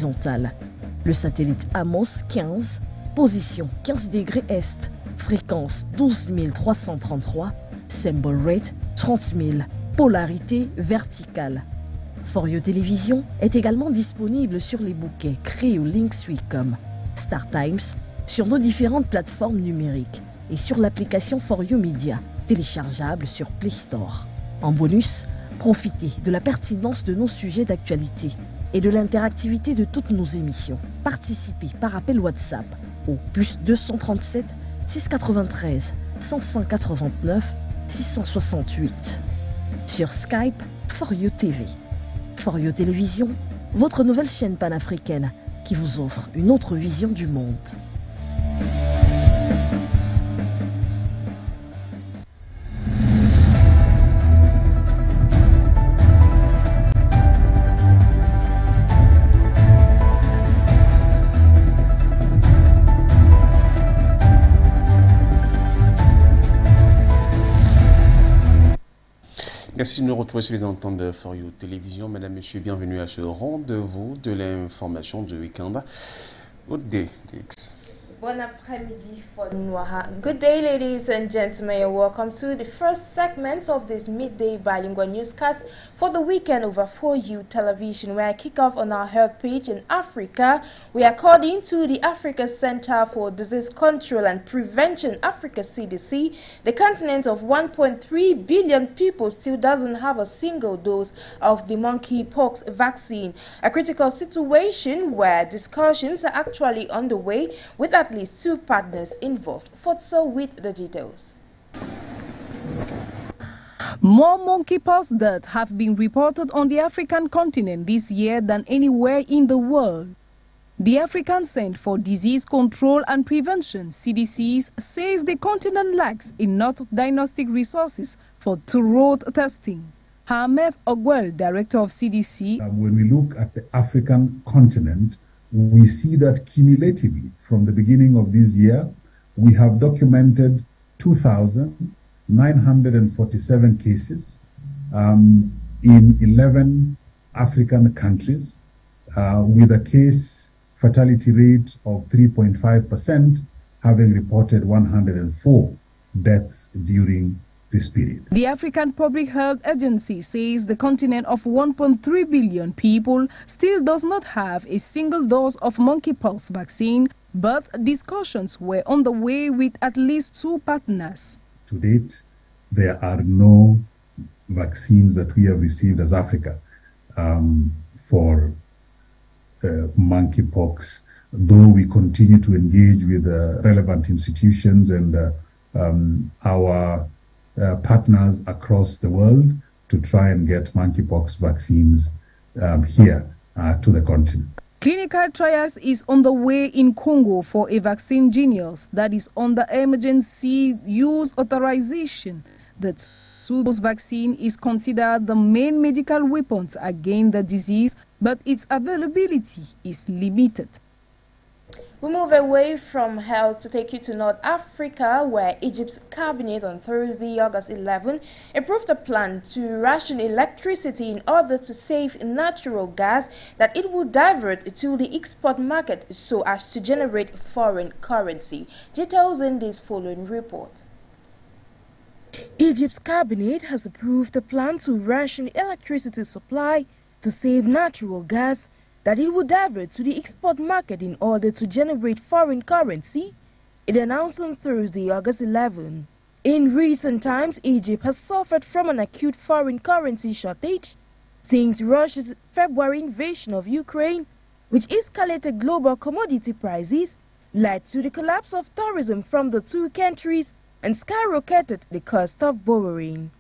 horizontale. Le satellite Amos 15, position 15 degrés est, fréquence 12 333, symbol rate 30 000, polarité verticale. For You Télévision est également disponible sur les bouquets créés au Links.com, Star Times, sur nos différentes plateformes numériques et sur l'application For You Media, téléchargeable sur Play Store. En bonus, profitez de la pertinence de nos sujets d'actualité et de l'interactivité de toutes nos émissions. Participez par appel WhatsApp au +237 693 589 668. Sur Skype, For You TV. For You Télévision, votre nouvelle chaîne panafricaine qui vous offre une autre vision du monde. Merci de nous retrouver sur les antennes de For You Télévision. Mesdames, Messieurs, bienvenue à ce rendez-vous de l'information du week-end. Good day, Dix. Bon après-midi, Fonwaha. Good day, ladies and gentlemen. You're welcome to the first segment of this midday bilingual newscast for the weekend over For You Television, where I kick off on our health page in Africa. We are according to the Africa Center for Disease Control and Prevention, Africa CDC, the continent of 1.3 billion people still doesn't have a single dose of the monkeypox vaccine. A critical situation where discussions are actually underway with at least 2 partners involved. Fotso with the details. More monkeypox deaths have been reported on the African continent this year than anywhere in the world. The African Center for Disease Control and Prevention, CDC, says the continent lacks enough diagnostic resources for thorough testing. Ahmed Ogwell, director of CDC. When we look at the African continent, we see that cumulatively from the beginning of this year, we have documented 2,947 cases in 11 African countries, with a case fatality rate of 3.5%, having reported 104 deaths during this period. The African Public Health Agency says the continent of 1.3 billion people still does not have a single dose of monkeypox vaccine, but discussions were on the way with at least 2 partners. To date, there are no vaccines that we have received as Africa for monkeypox, though we continue to engage with relevant institutions and our partners across the world to try and get monkeypox vaccines here to the continent. Clinical trials is on the way in Congo for a vaccine Genius that is under emergency use authorization. The pseudo vaccine is considered the main medical weapon against the disease, but its availability is limited. We move away from health to take you to North Africa, where Egypt's cabinet on Thursday, August 11, approved a plan to ration electricity in order to save natural gas that it will divert to the export market so as to generate foreign currency. Details in this following report. Egypt's cabinet has approved a plan to ration electricity supply to save natural gas that it would divert to the export market in order to generate foreign currency, it announced on Thursday, August 11. In recent times, Egypt has suffered from an acute foreign currency shortage since Russia's February invasion of Ukraine, which escalated global commodity prices, led to the collapse of tourism from the 2 countries, and skyrocketed the cost of borrowing.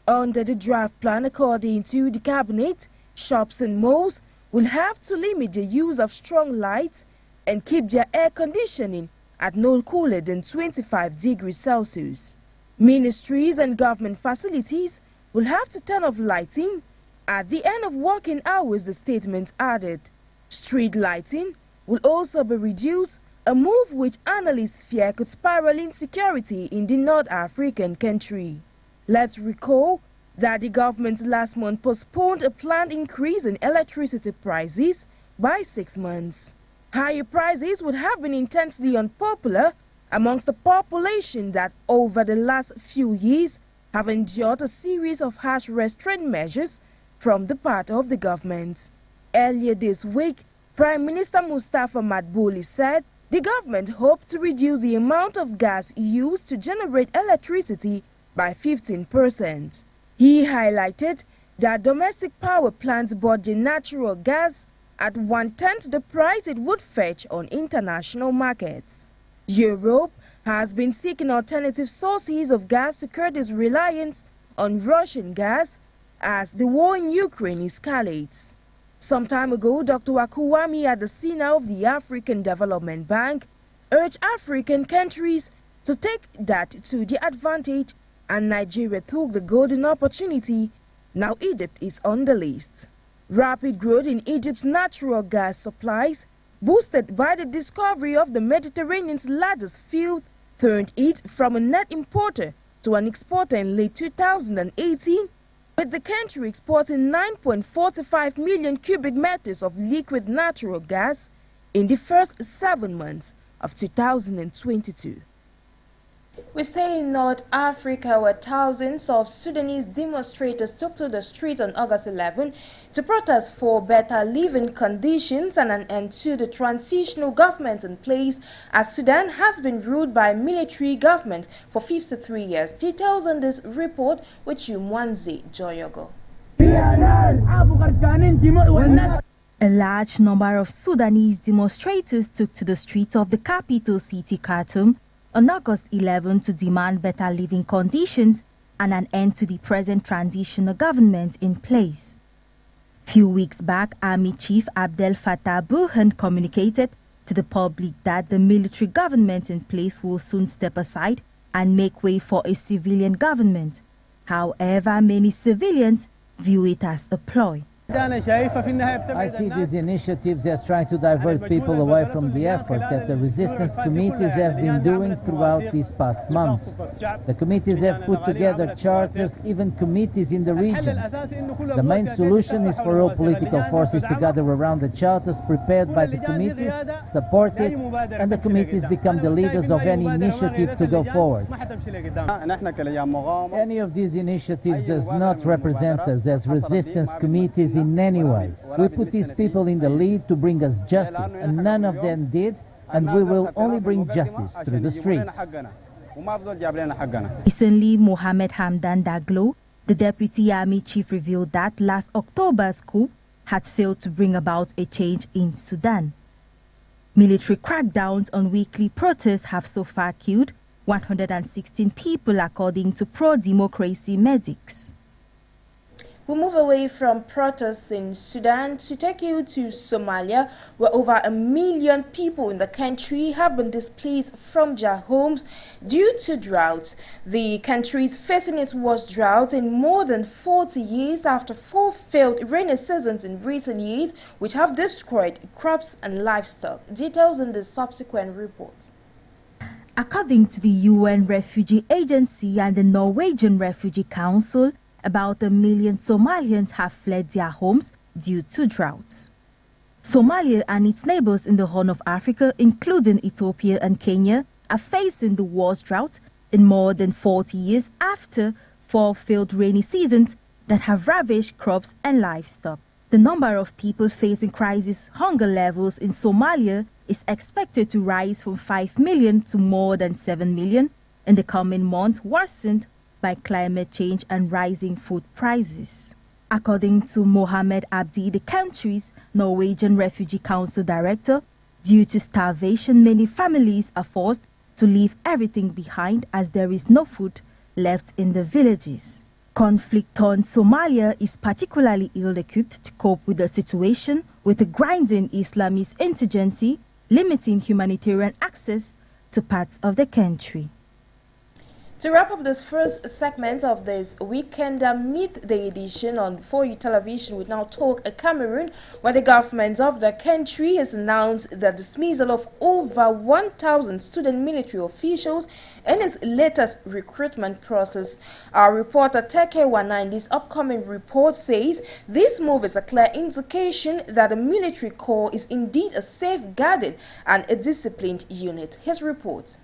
Under the draft plan, according to the cabinet, shops and malls will have to limit the use of strong lights and keep their air conditioning at no cooler than 25 degrees Celsius. Ministries and government facilities will have to turn off lighting at the end of working hours, the statement added. Street lighting will also be reduced, a move which analysts fear could spiral insecurity in the North African country. Let's recall that the government last month postponed a planned increase in electricity prices by 6 months. Higher prices would have been intensely unpopular amongst the population that over the last few years have endured a series of harsh restraint measures from the part of the government. Earlier this week, Prime Minister Mustafa Madbouli said the government hoped to reduce the amount of gas used to generate electricity by 15%. He highlighted that domestic power plants bought the natural gas at 1/10 the price it would fetch on international markets. Europe has been seeking alternative sources of gas to curb its reliance on Russian gas as the war in Ukraine escalates. Some time ago, Dr. Akuwami at the scene of the African Development Bank urged African countries to take that to their advantage, and Nigeria took the golden opportunity. Now Egypt is on the list. Rapid growth in Egypt's natural gas supplies, boosted by the discovery of the Mediterranean's largest field, turned it from a net importer to an exporter in late 2018, with the country exporting 9.45 million cubic meters of liquid natural gas in the first 7 months of 2022. We stay in North Africa, where thousands of Sudanese demonstrators took to the streets on August 11 to protest for better living conditions and an end to the transitional government in place, as Sudan has been ruled by a military government for 53 years. Details on this report with Mwanzi Joyogo. A large number of Sudanese demonstrators took to the streets of the capital city, Khartoum, on August 11 to demand better living conditions and an end to the present transitional government in place. Few weeks back, Army Chief Abdel Fattah Burhan communicated to the public that the military government in place will soon step aside and make way for a civilian government. However, many civilians view it as a ploy. I see these initiatives as trying to divert people away from the effort that the resistance committees have been doing throughout these past months. The committees have put together charters, even committees in the regions. The main solution is for all political forces to gather around the charters prepared by the committees, support it, and the committees become the leaders of any initiative to go forward. Any of these initiatives does not represent us as resistance committees in any way. We put these people in the lead to bring us justice, and none of them did, and we will only bring justice through the streets. Recently, Mohamed Hamdan Daglo, the deputy army chief, revealed that last October's coup had failed to bring about a change in Sudan. Military crackdowns on weekly protests have so far killed 116 people, according to pro-democracy medics. We move away from protests in Sudan to take you to Somalia, where over 1 million people in the country have been displaced from their homes due to drought. The country is facing its worst drought in more than 40 years after 4 failed rainy seasons in recent years, which have destroyed crops and livestock. Details in the subsequent report. According to the UN Refugee Agency and the Norwegian Refugee Council, about 1 million Somalians have fled their homes due to droughts. Somalia and its neighbors in the Horn of Africa, including Ethiopia and Kenya, are facing the worst drought in more than 40 years after 4 failed rainy seasons that have ravaged crops and livestock. The number of people facing crisis hunger levels in Somalia is expected to rise from 5 million to more than 7 million in the coming months, worsened by climate change and rising food prices. According to Mohamed Abdi, the country's Norwegian Refugee Council director, due to starvation, many families are forced to leave everything behind as there is no food left in the villages. Conflict-torn Somalia is particularly ill-equipped to cope with the situation, with a grinding Islamist insurgency limiting humanitarian access to parts of the country. To wrap up this first segment of this weekend midday edition on 4U Television, we now talk Cameroon, where the government of the country has announced the dismissal of over 1,000 student military officials in its latest recruitment process. Our reporter Teke Wana in this upcoming report says this move is a clear indication that the military corps is indeed a safeguarded and a disciplined unit. His report.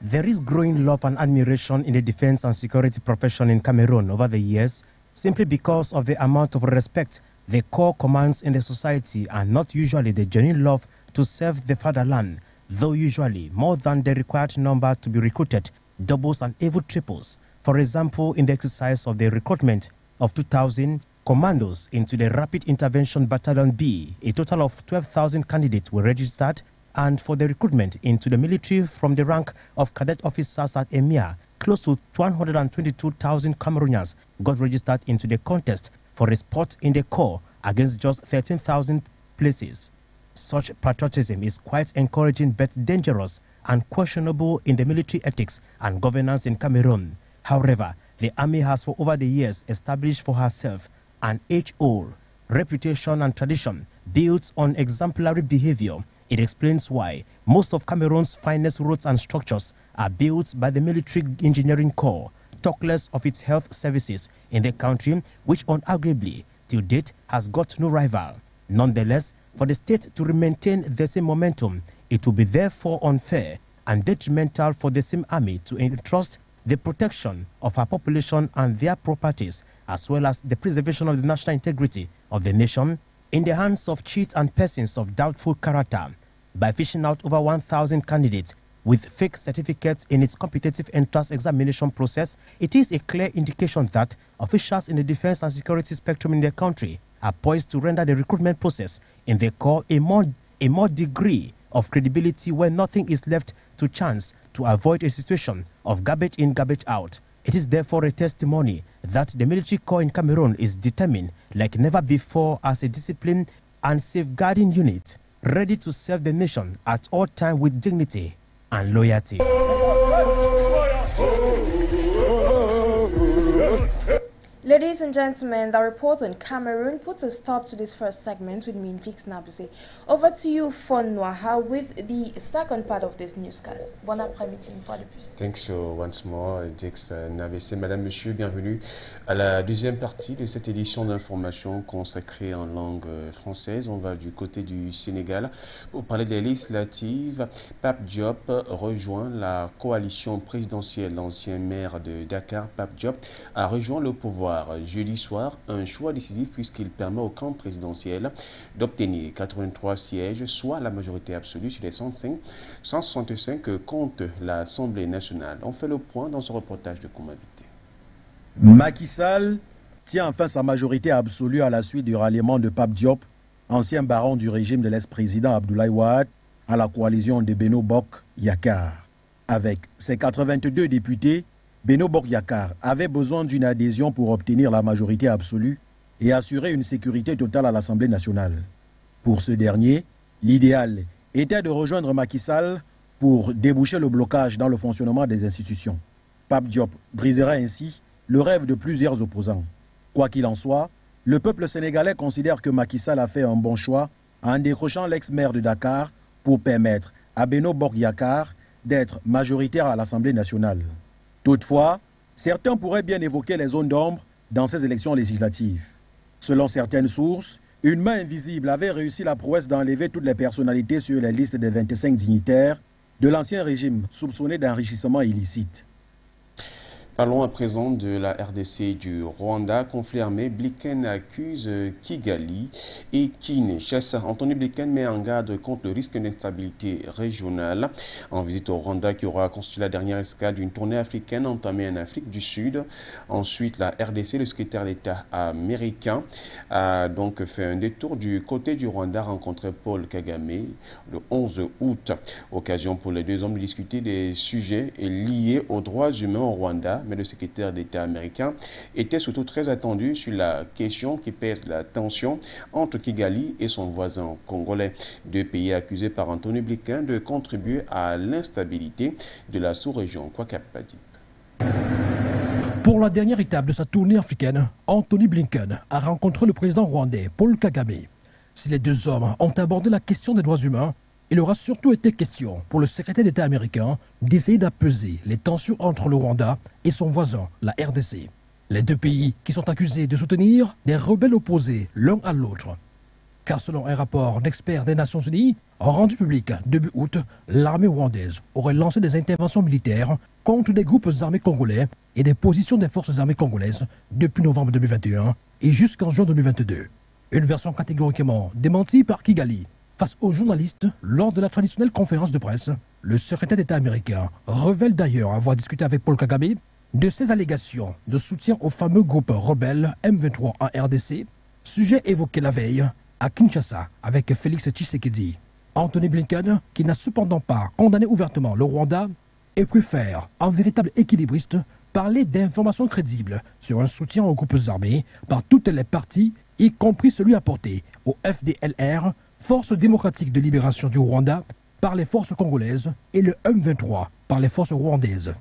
There is growing love and admiration in the defense and security profession in Cameroon over the years, simply because of the amount of respect the corps commands in the society and not usually the genuine love to serve the fatherland, though usually more than the required number to be recruited doubles and even triples. For example, in the exercise of the recruitment of 2,000 commandos into the Rapid Intervention Battalion B, a total of 12,000 candidates were registered, and for the recruitment into the military from the rank of cadet officers at EMIA, close to 122,000 Cameroonians got registered into the contest for a spot in the corps against just 13,000 places. Such patriotism is quite encouraging but dangerous and questionable in the military ethics and governance in Cameroon. However, the army has for over the years established for herself an age-old reputation and tradition built on exemplary behavior. It explains why most of Cameroon's finest roads and structures are built by the military engineering corps, talk less of its health services in the country, which unarguably, till date, has got no rival. Nonetheless, for the state to maintain the same momentum, it will be therefore unfair and detrimental for the same army to entrust the protection of our population and their properties, as well as the preservation of the national integrity of the nation, in the hands of cheats and persons of doubtful character. By fishing out over 1,000 candidates with fake certificates in its competitive entrance examination process, it is a clear indication that officials in the defense and security spectrum in the country are poised to render the recruitment process in the corps a more degree of credibility where nothing is left to chance to avoid a situation of garbage in, garbage out. It is therefore a testimony that the military corps in Cameroon is determined like never before as a disciplined and safeguarding unit, ready to serve the nation at all times with dignity and loyalty. Ladies and gentlemen, the report on Cameroon puts a stop to this first segment with me, Jix Nabuse. Over to you, Fonwaha, with the second part of this newscast. Bon après-midi, une fois de plus. Thanks once more, Jix Nabuse. Madame, Monsieur, bienvenue à la deuxième partie de cette édition d'information consacrée en langue française. On va du côté du Sénégal pour parler des législatives. Pape Diop rejoint la coalition présidentielle. L'ancien maire de Dakar, Pape Diop, a rejoint le pouvoir jeudi soir, un choix décisif puisqu'il permet au camp présidentiel d'obtenir 83 sièges, soit la majorité absolue sur les 165 que compte l'Assemblée nationale. On fait le point dans ce reportage de Koumabité. Macky Sall tient enfin sa majorité absolue à la suite du ralliement de Pape Diop, ancien baron du régime de l'ex-président Abdoulaye Wade, à la coalition de Benno Bokk Yakaar. Avec ses 82 députés, Benno Bokk Yakaar avait besoin d'une adhésion pour obtenir la majorité absolue et assurer une sécurité totale à l'Assemblée nationale. Pour ce dernier, l'idéal était de rejoindre Macky Sall pour déboucher le blocage dans le fonctionnement des institutions. Pape Diop briserait ainsi le rêve de plusieurs opposants. Quoi qu'il en soit, le peuple sénégalais considère que Macky Sall a fait un bon choix en décrochant l'ex-maire de Dakar pour permettre à Benno Bokk Yakaar d'être majoritaire à l'Assemblée nationale. Toutefois, certains pourraient bien évoquer les zones d'ombre dans ces élections législatives. Selon certaines sources, une main invisible avait réussi la prouesse d'enlever toutes les personnalités sur les listes des 25 dignitaires de l'ancien régime soupçonnés d'enrichissement illicite. Parlons à présent de la RDC du Rwanda. Conflit armé, Blinken accuse Kigali et Kinshasa. Anthony Blinken met en garde contre le risque d'instabilité régionale. En visite au Rwanda qui aura constitué la dernière escale d'une tournée africaine entamée en Afrique du Sud. Ensuite, la RDC, le secrétaire d'État américain, a donc fait un détour du côté du Rwanda, rencontré Paul Kagame le 11 août. Occasion pour les deux hommes de discuter des sujets liés aux droits humains au Rwanda, Rwanda, mais le secrétaire d'État américain était surtout très attendu sur la question qui pèse la tension entre Kigali et son voisin congolais. Deux pays accusés par Anthony Blinken de contribuer à l'instabilité de la sous-région. Pour la dernière étape de sa tournée africaine, Anthony Blinken a rencontré le président rwandais Paul Kagame. Si les deux hommes ont abordé la question des droits humains, il aura surtout été question pour le secrétaire d'État américain d'essayer d'apaiser les tensions entre le Rwanda et son voisin, la RDC. Les deux pays qui sont accusés de soutenir des rebelles opposés l'un à l'autre. Car selon un rapport d'experts des Nations Unies, rendu public début août, l'armée rwandaise aurait lancé des interventions militaires contre des groupes armés congolais et des positions des forces armées congolaises depuis novembre 2021 et jusqu'en juin 2022. Une version catégoriquement démentie par Kigali. Face aux journalistes, lors de la traditionnelle conférence de presse, le secrétaire d'État américain révèle d'ailleurs avoir discuté avec Paul Kagame de ses allégations de soutien au fameux groupe rebelle M23 en RDC, sujet évoqué la veille à Kinshasa avec Félix Tshisekedi. Anthony Blinken, qui n'a cependant pas condamné ouvertement le Rwanda, et préfère, en véritable équilibriste, parler d'informations crédibles sur un soutien aux groupes armés par toutes les parties, y compris celui apporté au FDLR, Force démocratique de libération du Rwanda, par les forces congolaises et le M23 par les forces rwandaises.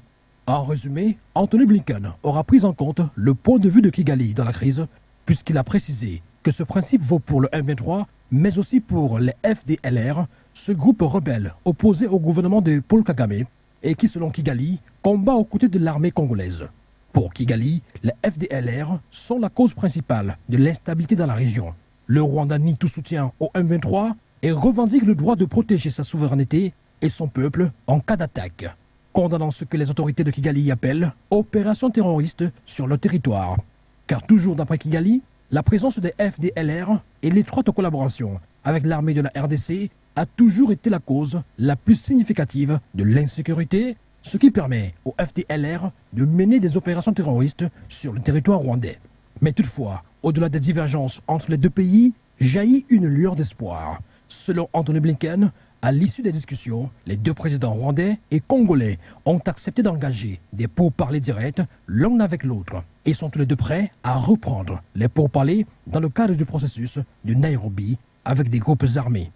En résumé, Anthony Blinken aura pris en compte le point de vue de Kigali dans la crise, puisqu'il a précisé que ce principe vaut pour le M23, mais aussi pour les FDLR, ce groupe rebelle opposé au gouvernement de Paul Kagame et qui, selon Kigali, combat aux côtés de l'armée congolaise. Pour Kigali, les FDLR sont la cause principale de l'instabilité dans la région. Le Rwanda nie tout soutien au M23 et revendique le droit de protéger sa souveraineté et son peuple en cas d'attaque, condamnant ce que les autorités de Kigali appellent opération terroriste sur le territoire. Car toujours d'après Kigali, la présence des FDLR et l'étroite collaboration avec l'armée de la RDC a toujours été la cause la plus significative de l'insécurité, ce qui permet aux FDLR de mener des opérations terroristes sur le territoire rwandais. Mais toutefois, au-delà des divergences entre les deux pays, jaillit une lueur d'espoir. Selon Anthony Blinken, à l'issue des discussions, les deux présidents rwandais et congolais ont accepté d'engager des pourparlers directs l'un avec l'autre et sont tous les deux prêts à reprendre les pourparlers dans le cadre du processus de Nairobi avec des groupes armés.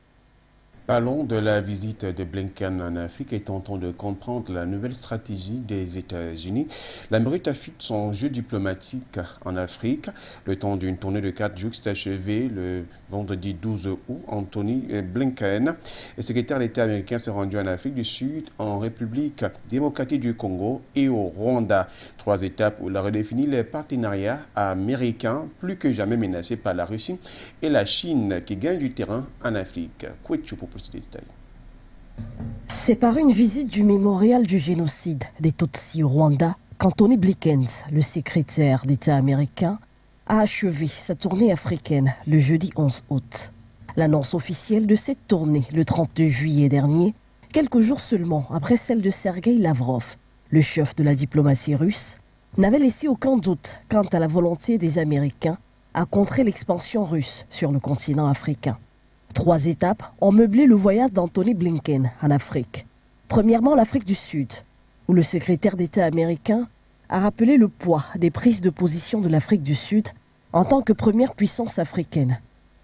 Parlons de la visite de Blinken en Afrique et tentons de comprendre la nouvelle stratégie des États-Unis. L'Amérique affiche son jeu diplomatique en Afrique. Le temps d'une tournée de 4 jours s'est achevée le vendredi 12 août. Anthony Blinken, le secrétaire d'État américain, s'est rendu en Afrique du Sud, en République démocratique du Congo et au Rwanda. 3 étapes où il a redéfini les partenariats américains, plus que jamais menacés par la Russie et la Chine qui gagnent du terrain en Afrique. C'est par une visite du mémorial du génocide des Tutsis au Rwanda qu'Anthony Blinken, le secrétaire d'État américain, a achevé sa tournée africaine le jeudi 11 août. L'annonce officielle de cette tournée le 32 juillet dernier, quelques jours seulement après celle de Sergueï Lavrov, le chef de la diplomatie russe, n'avait laissé aucun doute quant à la volonté des Américains à contrer l'expansion russe sur le continent africain. 3 étapes ont meublé le voyage d'Anthony Blinken en Afrique. Premièrement, l'Afrique du Sud, où le secrétaire d'État américain a rappelé le poids des prises de position de l'Afrique du Sud en tant que première puissance africaine.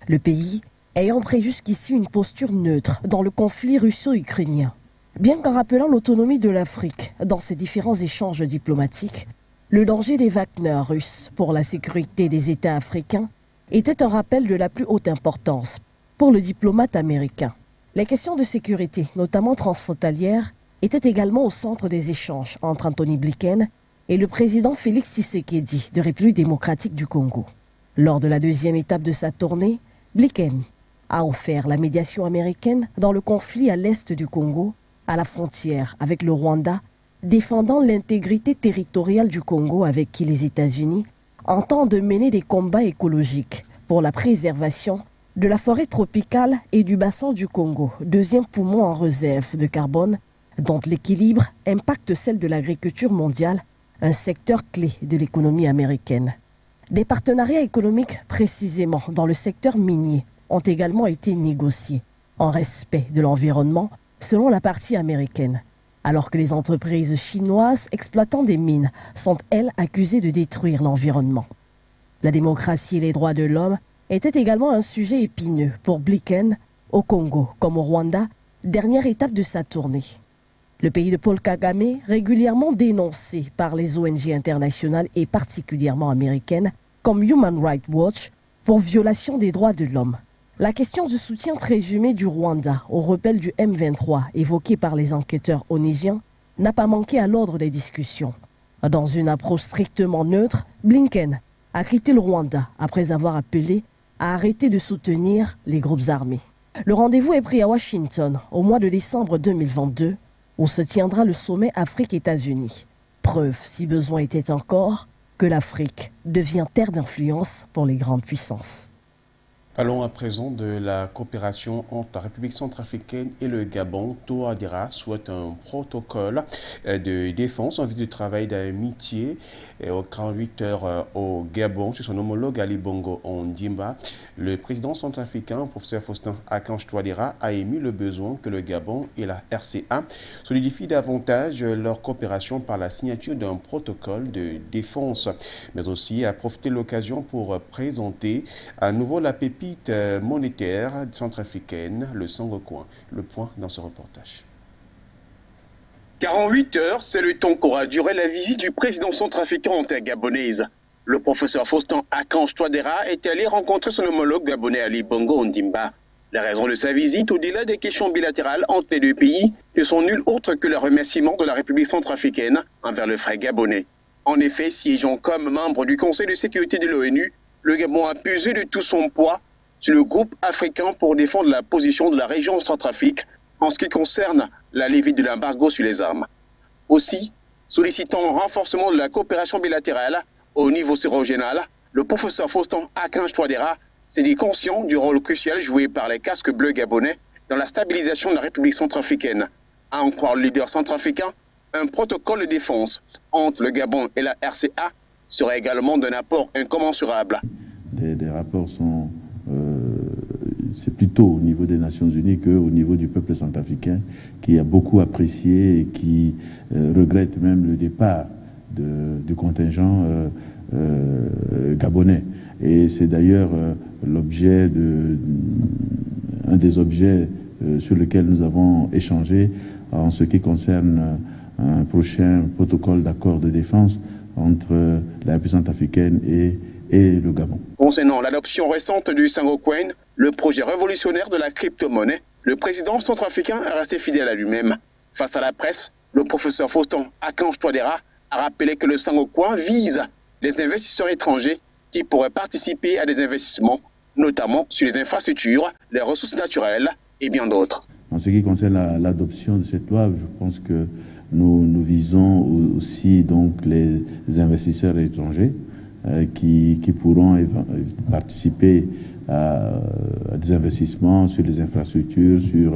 Le pays ayant pris jusqu'ici une posture neutre dans le conflit russo-ukrainien. Bien qu'en rappelant l'autonomie de l'Afrique dans ses différents échanges diplomatiques, le danger des Wagner russes pour la sécurité des États africains était un rappel de la plus haute importance pour le diplomate américain. Les questions de sécurité, notamment transfrontalières, étaient également au centre des échanges entre Anthony Blinken et le président Félix Tshisekedi de République démocratique du Congo. Lors de la 2e étape de sa tournée, Blinken a offert la médiation américaine dans le conflit à l'est du Congo, à la frontière avec le Rwanda, défendant l'intégrité territoriale du Congo avec qui les États-Unis entendent mener des combats écologiques pour la préservation de la forêt tropicale et du bassin du Congo, 2e poumon en réserve de carbone, dont l'équilibre impacte celle de l'agriculture mondiale, un secteur clé de l'économie américaine. Des partenariats économiques précisément dans le secteur minier ont également été négociés, en respect de l'environnement, selon la partie américaine. alors que les entreprises chinoises exploitant des mines sont, elles, accusées de détruire l'environnement. La démocratie et les droits de l'homme étaient également un sujet épineux pour Blinken, au Congo comme au Rwanda, dernière étape de sa tournée. Le pays de Paul Kagame, régulièrement dénoncé par les ONG internationales et particulièrement américaines, comme Human Rights Watch, pour violation des droits de l'homme. La question du soutien présumé du Rwanda aux rebelles du M23, évoquée par les enquêteurs onusiens, n'a pas manqué à l'ordre des discussions. Dans une approche strictement neutre, Blinken a quitté le Rwanda après avoir appelé à arrêter de soutenir les groupes armés. Le rendez-vous est pris à Washington au mois de décembre 2022, où se tiendra le sommet Afrique-États-Unis. Preuve, si besoin était encore, que l'Afrique devient terre d'influence pour les grandes puissances. Parlons à présent de la coopération entre la République centrafricaine et le Gabon. Touadéra souhaite un protocole de défense en vue du travail d'amitié aux 48 heures au Gabon chez son homologue Ali Bongo Ondimba. Le président centrafricain, professeur Faustin Archange Touadéra, a émis le besoin que le Gabon et la RCA solidifient davantage leur coopération par la signature d'un protocole de défense, mais aussi a profité de l'occasion pour présenter à nouveau la pépite monétaire centrafricaine, le Sangocoin. Le point dans ce reportage. 48 heures, c'est le temps qu'aura duré la visite du président centrafricain en terre gabonaise. Le professeur Faustin Archange Touadéra est allé rencontrer son homologue gabonais Ali Bongo Ondimba. La raison de sa visite, au-delà des questions bilatérales entre les deux pays, ne sont nul autre que le remerciement de la République centrafricaine envers le frère gabonais. En effet, siégeant comme membre du Conseil de sécurité de l'ONU, le Gabon a pesé de tout son poids sur le groupe africain pour défendre la position de la région Centrafrique en ce qui concerne la levée de l'embargo sur les armes. Aussi, sollicitant un renforcement de la coopération bilatérale au niveau surrégional, le professeur Faustin Archange Touadéra s'est dit conscient du rôle crucial joué par les casques bleus gabonais dans la stabilisation de la République centrafricaine. À en croire le leader centrafricain, un protocole de défense entre le Gabon et la RCA serait également d'un apport incommensurable. Les rapports sont... c'est plutôt au niveau des Nations Unies qu'au niveau du peuple centrafricain qui a beaucoup apprécié et qui regrette même le départ du contingent gabonais. Et c'est d'ailleurs un des objets sur lesquels nous avons échangé en ce qui concerne un prochain protocole d'accord de défense entre la République centrafricaine et le Gabon. Concernant l'adoption récente du Sangocoin, le projet révolutionnaire de la crypto-monnaie, le président centrafricain est resté fidèle à lui-même. Face à la presse, le professeur Faustin Archange Touadéra a rappelé que le Sangocoin vise les investisseurs étrangers qui pourraient participer à des investissements, notamment sur les infrastructures, les ressources naturelles et bien d'autres. En ce qui concerne l'adoption de cette loi, je pense que nous visons aussi donc les investisseurs étrangers qui pourront participer à des investissements sur les infrastructures, sur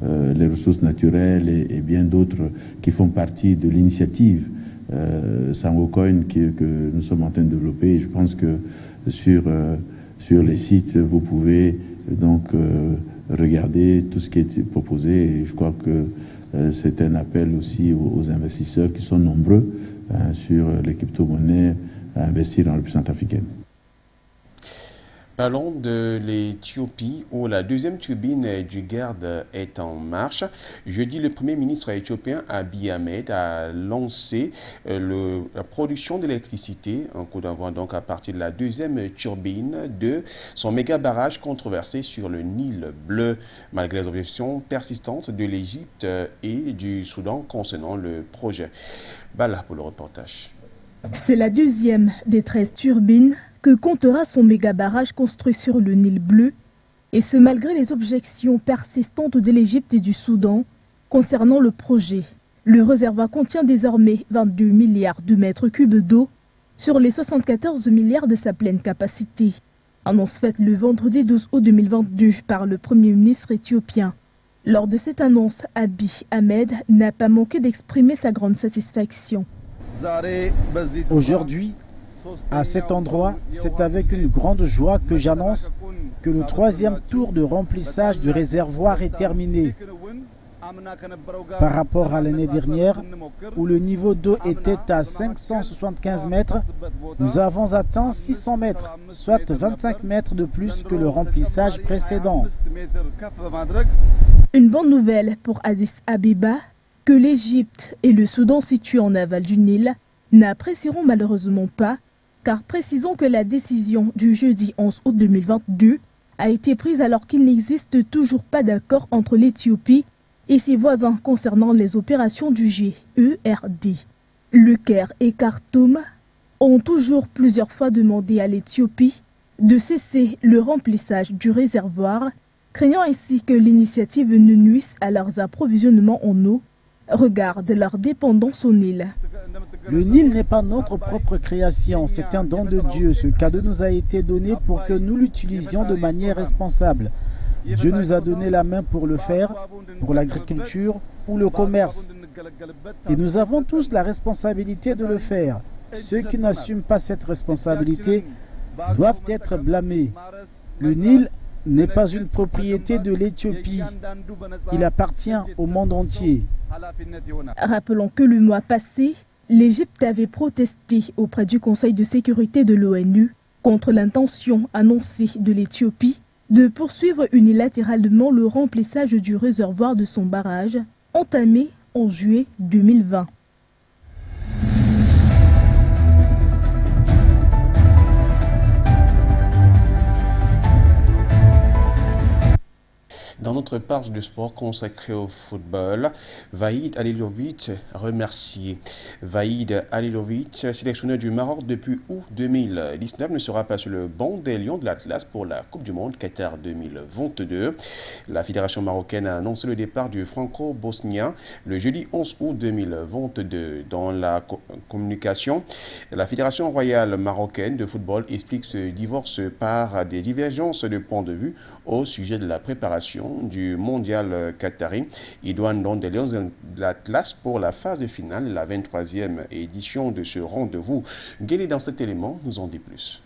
les ressources naturelles et bien d'autres qui font partie de l'initiative Sangocoin que nous sommes en train de développer. Et je pense que sur les sites, vous pouvez donc regarder tout ce qui est proposé. Et je crois que c'est un appel aussi aux investisseurs qui sont nombreux sur les crypto-monnaies à investir dans le République centrafricaine. Parlons de l'Éthiopie où la deuxième turbine du Garde est en marche. Jeudi, le Premier ministre éthiopien Abiy Ahmed a lancé la production d'électricité, un coup d'envoi donc à partir de la deuxième turbine de son méga barrage controversé sur le Nil bleu, malgré les objections persistantes de l'Égypte et du Soudan concernant le projet. Voilà pour le reportage. C'est la deuxième des 13 turbines que comptera son méga barrage construit sur le Nil bleu, et ce malgré les objections persistantes de l'Égypte et du Soudan concernant le projet. Le réservoir contient désormais 22 milliards de mètres cubes d'eau sur les 74 milliards de sa pleine capacité. Annonce faite le vendredi 12 août 2022 par le Premier ministre éthiopien. Lors de cette annonce, Abiy Ahmed n'a pas manqué d'exprimer sa grande satisfaction. Aujourd'hui, à cet endroit, c'est avec une grande joie que j'annonce que le troisième tour de remplissage du réservoir est terminé. Par rapport à l'année dernière, où le niveau d'eau était à 575 mètres, nous avons atteint 600 mètres, soit 25 mètres de plus que le remplissage précédent. Une bonne nouvelle pour Addis Abeba, que l'Égypte et le Soudan situés en aval du Nil n'apprécieront malheureusement pas, car précisons que la décision du jeudi 11 août 2022 a été prise alors qu'il n'existe toujours pas d'accord entre l'Éthiopie et ses voisins concernant les opérations du GERD. Le Caire et Khartoum ont toujours plusieurs fois demandé à l'Éthiopie de cesser le remplissage du réservoir, craignant ainsi que l'initiative ne nuise à leurs approvisionnements en eau, regard de leur dépendance au Nil. Le Nil n'est pas notre propre création, c'est un don de Dieu. Ce cadeau nous a été donné pour que nous l'utilisions de manière responsable. Dieu nous a donné la main pour le faire, pour l'agriculture ou le commerce. Et nous avons tous la responsabilité de le faire. Ceux qui n'assument pas cette responsabilité doivent être blâmés. Le Nil n'est pas une propriété de l'Éthiopie. Il appartient au monde entier. Rappelons que le mois passé, l'Égypte avait protesté auprès du Conseil de sécurité de l'ONU contre l'intention annoncée de l'Éthiopie de poursuivre unilatéralement le remplissage du réservoir de son barrage, entamé en juillet 2020. Dans notre page de sport consacrée au football, Vahid Halilovic remercié. Vahid Halilovic, sélectionneur du Maroc depuis août 2019, ne sera pas sur le banc des Lions de l'Atlas pour la Coupe du Monde Qatar 2022. La fédération marocaine a annoncé le départ du franco-bosnien le jeudi 11 août 2022. Dans la communication, la fédération royale marocaine de football explique ce divorce par des divergences de point de vue au sujet de la préparation du mondial qatari. Il doit donc des Lions de l'Atlas pour la phase finale, la 23e édition de ce rendez-vous. Guéli, dans cet élément, nous en dit plus.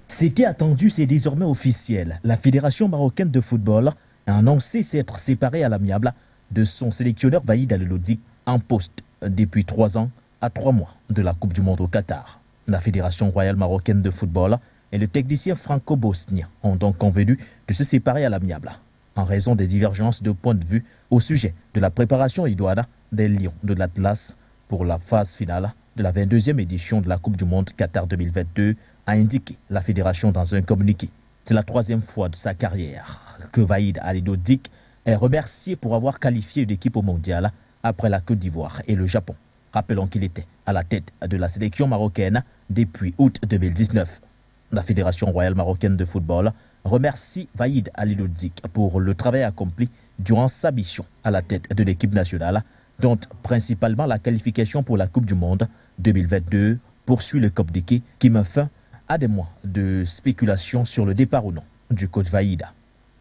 C'était attendu, c'est désormais officiel. La Fédération marocaine de football a annoncé s'être séparée à l'amiable de son sélectionneur Vahid Halilovic en poste depuis 3 ans à 3 mois de la Coupe du Monde au Qatar. La Fédération royale marocaine de football et le technicien franco-bosnien ont donc convenu de se séparer à l'amiable en raison des divergences de point de vue au sujet de la préparation idoine des Lions de l'Atlas pour la phase finale de la 22e édition de la Coupe du Monde Qatar 2022, a indiqué la fédération dans un communiqué. C'est la 3e fois de sa carrière que Vahid Halilovic est remercié pour avoir qualifié l'équipe au mondial après la Côte d'Ivoire et le Japon. Rappelons qu'il était à la tête de la sélection marocaine depuis août 2019. La Fédération royale marocaine de football remercie Vahid Halilovic pour le travail accompli durant sa mission à la tête de l'équipe nationale, dont principalement la qualification pour la Coupe du Monde 2022, poursuit le communiqué qui met fin à des mois de spéculation sur le départ ou non du coach Vahid.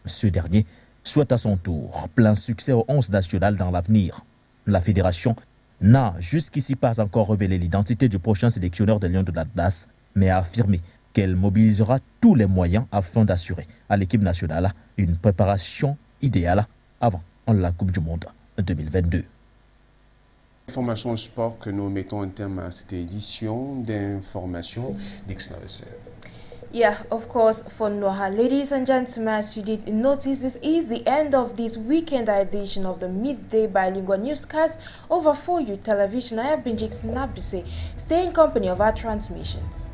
Ce dernier souhaite à son tour plein succès au 11 national dans l'avenir. La fédération n'a jusqu'ici pas encore révélé l'identité du prochain sélectionneur des Lions de l'Atlas, mais a affirmé qu'elle mobilisera tous les moyens afin d'assurer à l'équipe nationale une préparation idéale avant la Coupe du Monde 2022. Information sport que nous mettons un terme à cette édition d'information d'X9. Yeah, of course, for Noha. Ladies and gentlemen, as you did notice, this is the end of this weekend edition of the Midday Bilingual Newscast over 4U Television. I have been Jix Nabise. Stay in company of our transmissions.